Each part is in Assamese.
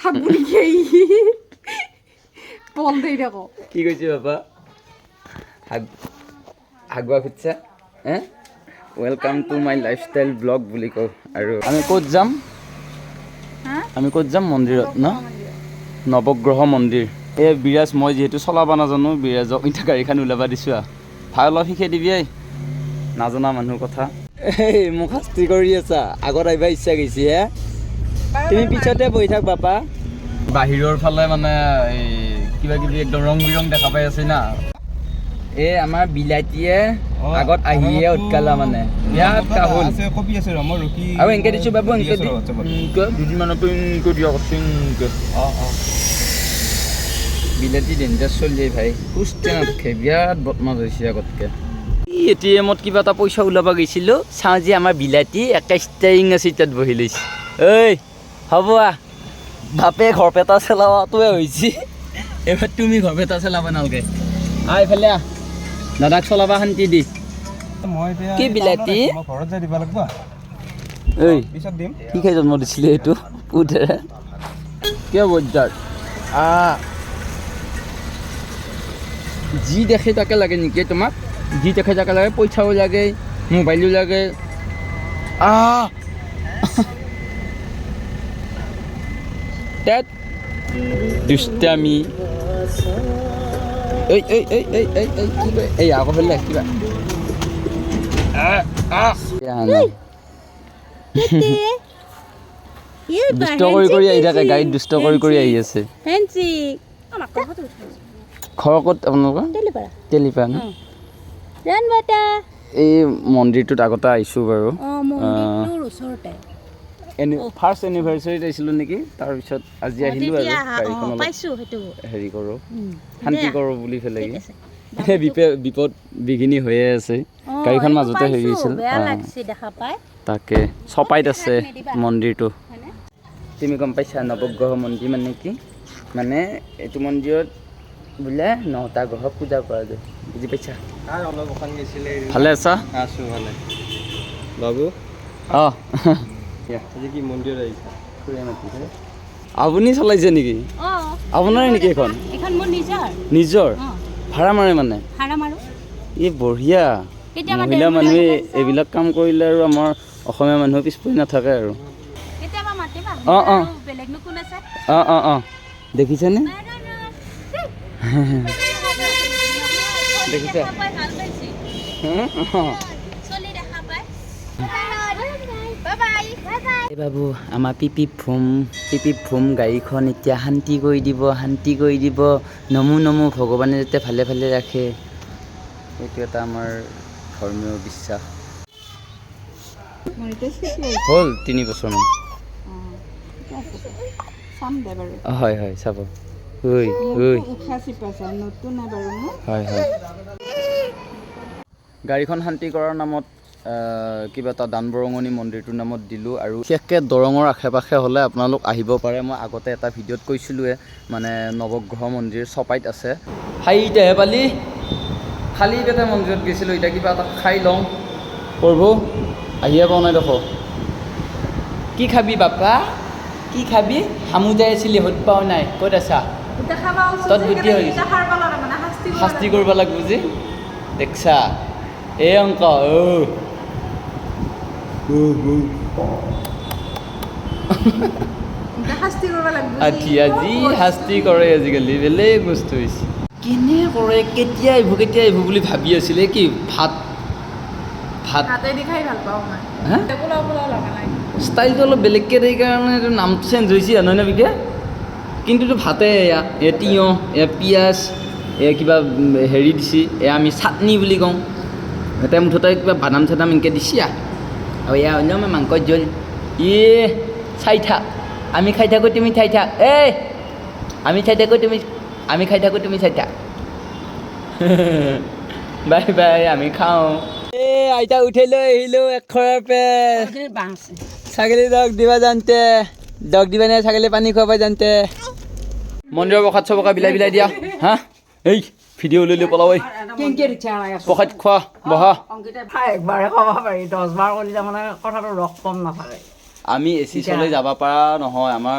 হাত বুলি খেই বল দেই দেখো কি কৈছে বাবা আগুৱা খুজিছা welcome to my lifestyle blog বুলি কওঁ আৰু আমি ক'ত যাম মন্দিৰত ন নৱগ্ৰহ মন্দিৰ এই বিৰাজ মই যিহেতু চলাব নাজানো বিৰাজক এতিয়া গাড়ীখন ওলাবা দিছোঁ ভাল অলপ শিকাই দিবি নাজানা মানুহ কথা এই মোক শাস্তি কৰি আছা আগত আহিবা ইচ্ছা গৈছে হে তুমি পিছতে বহি থাক বাপা বাহিৰৰ ফালে মানে এই কিবা কিবি একদম ৰং বিৰং দেখা পাই আছে না এই আমাৰ বিলাতীয়ে আগত আহিয়ে উৎকালা মানে বিৰাট কাহুল আৰু এনেকৈ দিছোঁ বাবু এনেকৈ দুদিনমানৰ পৰা এনেকৈ দিয়া বিলাতী ডেঞ্জাৰ চলি ভাই সুস্থ নাথাকে বিৰাট বদমাছ হৈছে আগতকৈ এটিএমত কিবা এটা পইচা ওলাব গৈছিলোঁ চাওঁ যে আমাৰ বিলাতী একে ষ্টাৰিং আছে তাত বহি লৈছে ঐ হ'ব বাপে ঘৰপেটা চলাৱাটোৱে হৈছে এইবাৰ তুমি ঘৰপেটা চলাব নালাগে এইফালে দাদাক চলাবা শান্তি দি কি বিলাতী ঐ কি খাই জন্ম দিছিলে এইটো পুতেৰে কিয় বজাৰ যি দেখে তাকে লাগে নেকি তোমাক যি দেখে তাকে লাগে পইচাও লাগে মোবাইলো লাগে তাত দুষ্টামি এই আকৌ ফেলে কিবা দুষ্ট কৰি আহি থাকে গাড়ীত দুষ্ট কৰি আহি আছে ঘৰ ক'ত আপোনালোকৰ তেলিপাৰা ন এই মন্দিৰটোত আগতে আহিছোঁ বাৰু ফাৰ্ষ্ট এনিভাৰ্চাৰীত আহিছিলোঁ নেকি তাৰপিছত আজি আহিলোঁ আৰু গাড়ীখন হেৰি কৰোঁ শান্তি কৰোঁ বুলি পেলাই বিপদ বিঘিনি হৈয়ে আছে গাড়ীখন মাজতে হেৰি হৈছিল তাকে চপাইত আছে মন্দিৰটো তুমি গম পাইছা নৱগ্ৰহ মন্দিৰ মানে কি মানে এইটো মন্দিৰত বোলে 9টা গ্ৰহ পূজা কৰা যায় বুজি পাইছা ভালে আছা আছোঁ ভালে বাবু কি মন্দিৰত আহিছা আপুনি চলাইছে নেকি আপোনাৰ নেকি এখন নিজৰ ভাড়া মাৰে মানে এই বঢ়িয়া মহিলা মানুহে এইবিলাক কাম কৰিলে আৰু আমাৰ অসমীয়া মানুহ পিছ পৰি নাথাকে আৰু দেখিছেনে দেখিছা বাবু আমাৰ পিপি ভুম গাড়ীখন এতিয়া শান্তি কৰি দিব নমো ভগৱানে যাতে ভালে ভালে ৰাখে এইটো এটা আমাৰ ধৰ্মীয় বিশ্বাস হ'ল 3 বছৰমান হয় হয় চাব হয় গাড়ীখন শান্তি কৰাৰ নামত কিবা এটা দান বৰঙণি মন্দিৰটোৰ নামত দিলোঁ আৰু বিশেষকৈ দৰঙৰ আশে পাশে হ'লে আপোনালোক আহিব পাৰে মই আগতে এটা ভিডিঅ'ত কৈছিলোঁৱে মানে নৱগ্ৰহ মন্দিৰ চপাইত আছে খাইতেহে পালি খালী পেটে মন্দিৰত গৈছিলোঁ এতিয়া কিবা এটা খাই লওঁ প্ৰভু আহিয়ে পোৱা নাই দেখোঁ কি খাবি বাপা কি খাবি হামুজাই আছিলি হত পাও নাই ক'ত আছা তত বুদ্ধি হৈ গৈছে শাস্তি কৰিব লাগিব যে দেখছা এই অংক আজি শাস্তি কৰে আজিকালি বেলেগ বস্তু হৈছে কেনে কৰে কেতিয়া আহিব বুলি ভাবি আছিলে কি ভাত ষ্টাইলটো অলপ বেলেগকৈ দিয়ে কাৰণে নামটো চেঞ্জ হৈছে নহয় নে বিকে কিন্তু ভাতে এয়া তিয়ঁহ এয়া পিঁয়াজ এয়া কিবা হেৰি দিছে এয়া আমি চাটনি বুলি কওঁ এতিয়া মুঠতে কিবা বাদাম চাদাম এনেকৈ দিছে আৰু এয়া অন্য মাংস জোল চাই থাক আমি খাই থাকোঁ তুমি চাই থাক আমি খাই থাকোঁ তুমি চাই থাক বাই বাই আমি খাওঁ আইতা উঠাই লৈ আহিলোঁ এশৰাৰ ছাগলী দগ দিবা জানতে দগ দিবা নে ছাগলী পানী খুৱাবা জানতে মন্দিৰৰ প্ৰসাদ চবকা বিলাই দিয়া হা এই ভিডিঅ' লৈ পলাব প্ৰসাদ খোৱা বহা আমি এচি চলাই যাব পৰা নহয় আমাৰ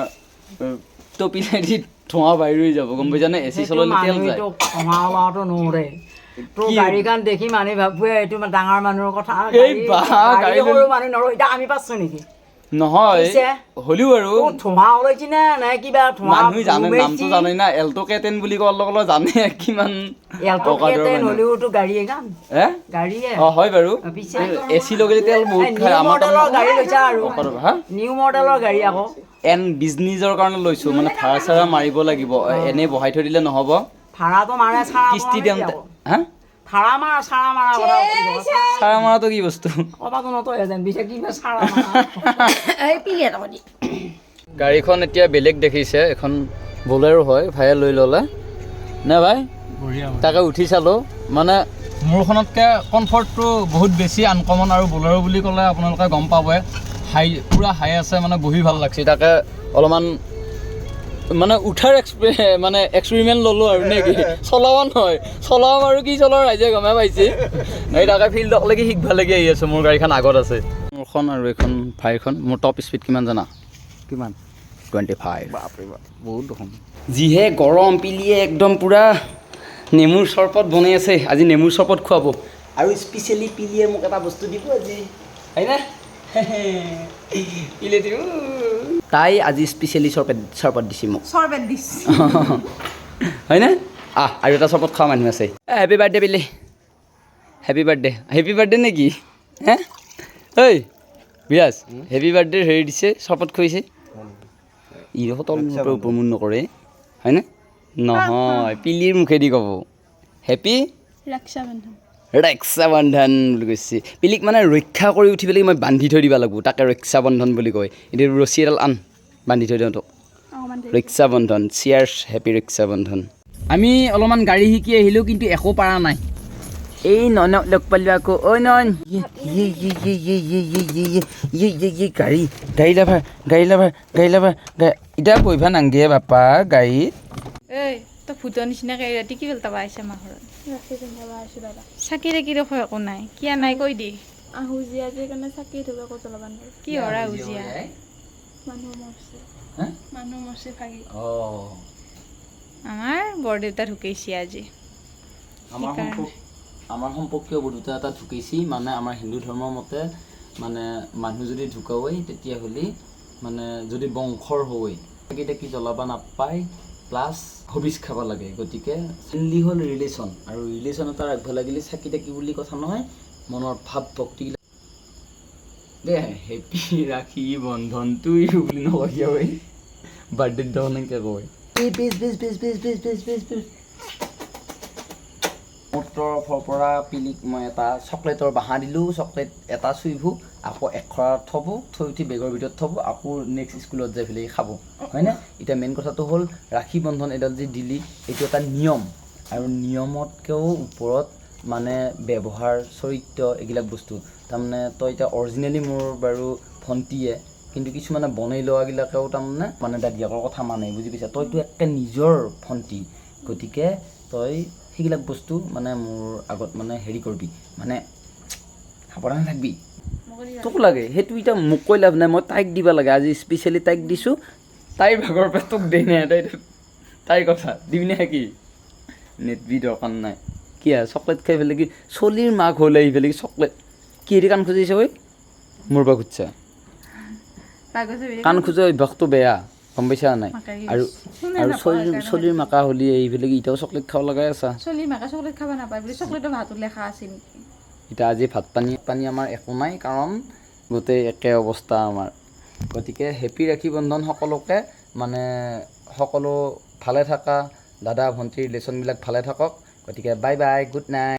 টপিলেদি ধোঁৱা বাহিৰ হৈ যাব গম পাইছানে এচি চলালে তেল যায় কমাটো নোৰে তোৰ গাড়ীখন দেখি মানুহ ভাবোৱে এইটো ডাঙৰ মানুহৰ কথা এই বাহ গাড়ী সৰু মানুহ নৰো এতিয়া আমি পাইছো নেকি নহয় হলিও আৰু ধোঁৱা ওলাইছি নে নাই কিবা ধোঁৱা মানুহ জানে নামটো জানে না এল্টো কেটেন বুলি কোৱাৰ লগে লগে জানে কিমান এল্টো কেটেন হলিওটো গাড়ীয়ে গান গাড়ীয়ে হয় বাৰু এচি লগালে তেল বহুত খায় আমাৰ গাড়ী লৈছা আৰু নিউ মডেলৰ গাড়ী আকৌ এন বিজনেছৰ কাৰণে লৈছো মানে ভাড়া চাড়া মাৰিব লাগিব এনে বহাই থৈ দিলে নহ'ব ভাড়াটো মাৰে কিস্তি দিম হা ভাড়া মাৰা চাৰা মাৰা চাৰা মাৰাটো কি বস্তু গাড়ীখন এতিয়া বেলেগ দেখিছে এখন বলেৰো হয় ভাইয়ে লৈ ল'লে নে ভাই তাকে উঠি চালোঁ মানে মোৰখনতকৈ কমফৰ্টটো বহুত বেছি আনকমন আৰু বলেৰো বুলি ক'লে আপোনালোকে গম পাবই হাই পূৰা হাই আছে মানে বহি ভাল লাগছে তাকে অলপমান মানে উঠাৰ মানে এক্সপেৰিমেণ্ট ল'লোঁ আৰু নে কি চলাব নহয় চলাম আৰু কি চলাওঁ ৰাইজে গমে পাইছে এই তাকে ফিল্ডকলৈকে শিকবালৈকে আহি আছোঁ মোৰ গাড়ীখন আগত আছে মোৰখন আৰু এইখন ভাইখন মোৰ টপ স্পীড কিমান জানা কিমান 25 বাপৰে বাপ বহুত দেখোন যিহে গৰম পিলিয়ে একদম পূৰা নেমুৰ চৰবত বনাই আছে আজি নেমুৰ চৰবত খুৱাব আৰু স্পেচিয়েলি পিলিয়ে মোক এটা বস্তু দিব আজি হয়নে পিলে দিব তাই আজি স্পেচিয়েলি চৰবত দিছে মোক হয়নে আৰু এটা চৰবত খোৱা মানুহ আছে হেপী বাৰ্থডে পিলে হেপী বাৰ্থডে নেকি হে ঐ বিৰাজ হেপী বাৰ্থডে হেৰি দিছে চৰবত খুৱাইছে ইও তল প্ৰমোদ নকৰে হয়নে নহয় পিলিৰ মুখেদি ক'ব হেপী ৰক্ষাবন্ধন বুলি কৈছে পিলিক মানে ৰক্ষা কৰি উঠি পেলাই মই বান্ধি থৈ দিব লাগিব তাকে ৰক্ষাবন্ধন বুলি কয় এতিয়া ৰছী এডাল আন বান্ধি থৈ দিওঁ তোক ৰক্ষাবন্ধন চিয়াৰ্ছ হেপী ৰক্ষাবন্ধন আমি অলপমান গাড়ী শিকি আহিলোঁ কিন্তু একো পাৰা নাই এই ননক লগ পালোঁ আকৌ ঐ নন গাড়ী লাভাৰ এতিয়া বহিবা নাংগে বাপা গাড়ীত তো ভূতৰ নিচিনাকৈ ৰাতি কি ভাল তাবা আহিছে আমাৰ ঘৰত চাকি তাকি দেখো একো নাই কিয় নাই কৈ দি আহুজিয়া যে কাৰণে চাকি ধুব ক'ত জ্বলাব নোৱাৰে কি হৰা উজিয়া মানুহ মৰছে ভাগি আমাৰ বৰদেউতা ঢুকাইছে আজি আমাৰ সম্পৰ্কীয় বৰদেউতা এটা ঢুকাইছে মানে আমাৰ হিন্দু ধৰ্মৰ মতে মানে মানুহ যদি ঢুকাৱেই তেতিয়াহ'লে মানে যদি বংশৰ হয় চাকি তাকি জ্বলাব নাপায় প্লাছ হবিজ খাব লাগে গতিকে মেইনলি হ'ল ৰিলেশ্যন আৰু ৰিলেশ্যন এটা ৰাখিব লাগিলে চাকি তাকি বুলি কথা নহয় মনৰ ভাৱ ভক্তি দে হেপী ৰাখি বন্ধন তুই বুলি নকয় বাৰ্থডেত দেখোন এনেকৈ কয় মোৰ তৰফৰ পৰা পিলিক মই এটা চকলেটৰ বাঁহা দিলোঁ চকলেট এটা চুইভো আকৌ এশৰাত থ'ব থৈ উঠি বেগৰ ভিতৰত থ'ব আকৌ নেক্সট স্কুলত যাই পেলাই খাব হয়নে এতিয়া মেইন কথাটো হ'ল ৰাখি বন্ধন এডাল যি দিলি এইটো এটা নিয়ম আৰু নিয়মতকৈও ওপৰত মানে ব্যৱহাৰ চৰিত্ৰ এইবিলাক বস্তু তাৰমানে তই এতিয়া অৰিজিনেলি মোৰ বাৰু ভণ্টিয়ে কিন্তু কিছুমানে বনাই লোৱাবিলাকেও তাৰমানে মানে দাদিয়াকৰ কথা মানে বুজি পাইছা তইতো একে নিজৰ ভণ্টি গতিকে তই সেইবিলাক বস্তু মানে মোৰ আগত মানে হেৰি কৰিবি মানে সাৱধানে থাকবি তোক লাগে সেইটো এতিয়া মোক কৈ লাভ নাই মই তাইক দিব লাগে আজি স্পেচিয়েলি তাইক দিছোঁ তাইৰ ভাগৰ পৰা তোক দেই নাই তাইৰ কথা দিবিনে কি নেটবি দৰকাৰ নাই কি আৰু চকলেট খাই পেলাই কি চলিৰ মাক হ'ল আহি পেলাই চকলেট কি হেৰি কাণ খুজিছে ঐ মোৰ পৰা খুজছা কাণ খোজা অভ্যাসটো বেয়া গম পাইছা নাই আৰু চলিৰ মাকা হ'লি এইবিলাক এতিয়াও চকলেট খাব লগাই আছা চলিৰ মাকা চকলেট খাব নাপায় বুলি চকলেটৰ ভাতত লেখা আছে নেকি এতিয়া আজি ভাত পানী আমাৰ একো নাই কাৰণ গোটেই একে অৱস্থা আমাৰ গতিকে হেপী ৰাখি বন্ধন সকলোকে মানে সকলো ভালে থাকা দাদা ভণ্টিৰ ৰিলেশ্যনবিলাক ভালে থাকক গতিকে বাই বাই গুড নাইট